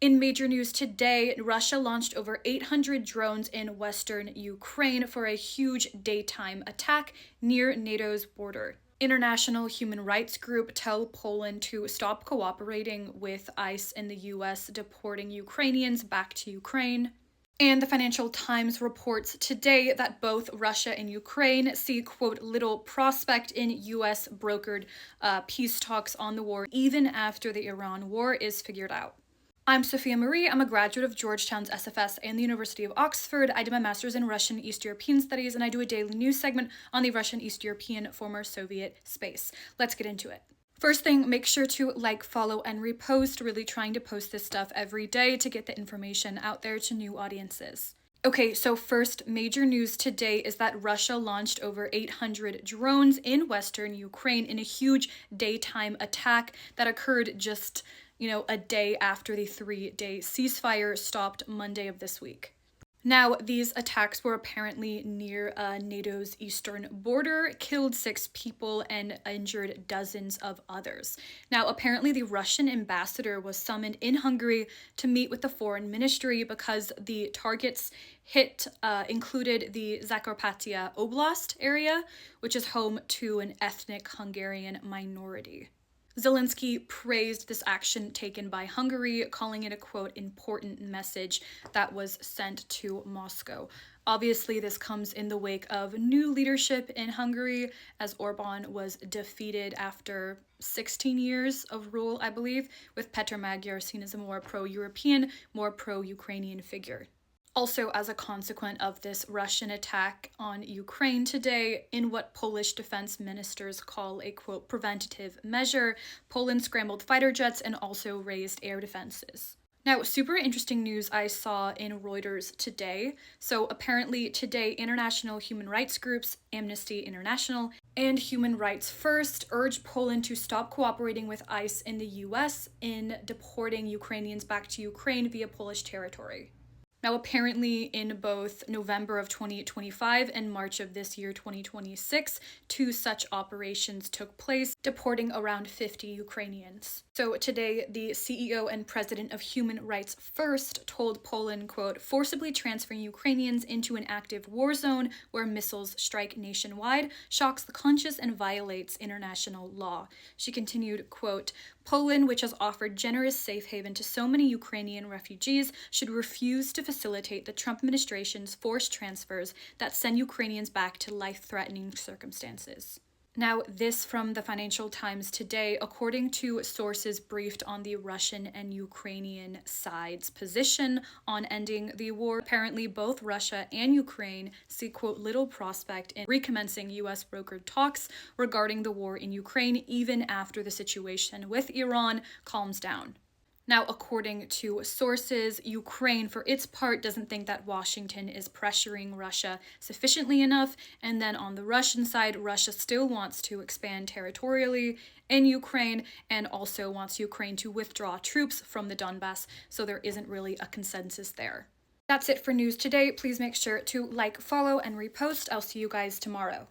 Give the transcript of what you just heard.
In major news today, Russia launched over 800 drones in western Ukraine for a huge daytime attack near NATO's border. International human rights group tell Poland to stop cooperating with ICE in the US, deporting Ukrainians back to Ukraine. And the Financial Times reports today that both Russia and Ukraine see, quote, little prospect in US brokered peace talks on the war, even after the Iran war is figured out. I'm Sophia Marie. I'm a graduate of Georgetown's SFS and the University of Oxford. I did my master's in Russian East European Studies, and I do a daily news segment on the Russian East European former Soviet space. Let's get into it. First thing, make sure to like, follow, and repost. Really trying to post this stuff every day to get the information out there to new audiences. Okay, so first major news today is that Russia launched over 800 drones in western Ukraine in a huge daytime attack that occurred just, a day after the 3-day ceasefire stopped Monday of this week. Now, these attacks were apparently near NATO's eastern border, killed 6 people and injured dozens of others. Now, apparently the Russian ambassador was summoned in Hungary to meet with the foreign ministry because the targets hit included the Zakarpattia Oblast area, which is home to an ethnic Hungarian minority. Zelensky praised this action taken by Hungary, calling it a, quote, important message that was sent to Moscow. Obviously, this comes in the wake of new leadership in Hungary, as Orban was defeated after 16 years of rule, I believe, with Petr Magyar seen as a more pro-European, more pro-Ukrainian figure. Also, as a consequence of this Russian attack on Ukraine today, in what Polish defense ministers call a, quote, preventative measure, Poland scrambled fighter jets and also raised air defenses. Now, super interesting news I saw in Reuters today. So apparently today, international human rights groups, Amnesty International and Human Rights First, urged Poland to stop cooperating with ICE in the US in deporting Ukrainians back to Ukraine via Polish territory. Now, apparently in both November of 2025 and March of this year, 2026, 2 such operations took place, deporting around 50 Ukrainians. So today, the CEO and president of Human Rights First told Poland, quote, forcibly transferring Ukrainians into an active war zone where missiles strike nationwide shocks the conscience and violates international law. She continued, quote, Poland, which has offered generous safe haven to so many Ukrainian refugees, should refuse to facilitate the Trump administration's forced transfers that send Ukrainians back to life-threatening circumstances. Now, this from the Financial Times today, according to sources briefed on the Russian and Ukrainian side's position on ending the war. Apparently, both Russia and Ukraine see, quote, little prospect in recommencing U.S. brokered talks regarding the war in Ukraine, even after the situation with Iran calms down. Now, according to sources, Ukraine, for its part, doesn't think that Washington is pressuring Russia sufficiently enough. And then on the Russian side, Russia still wants to expand territorially in Ukraine and also wants Ukraine to withdraw troops from the Donbass. So there isn't really a consensus there. That's it for news today. Please make sure to like, follow, and repost. I'll see you guys tomorrow.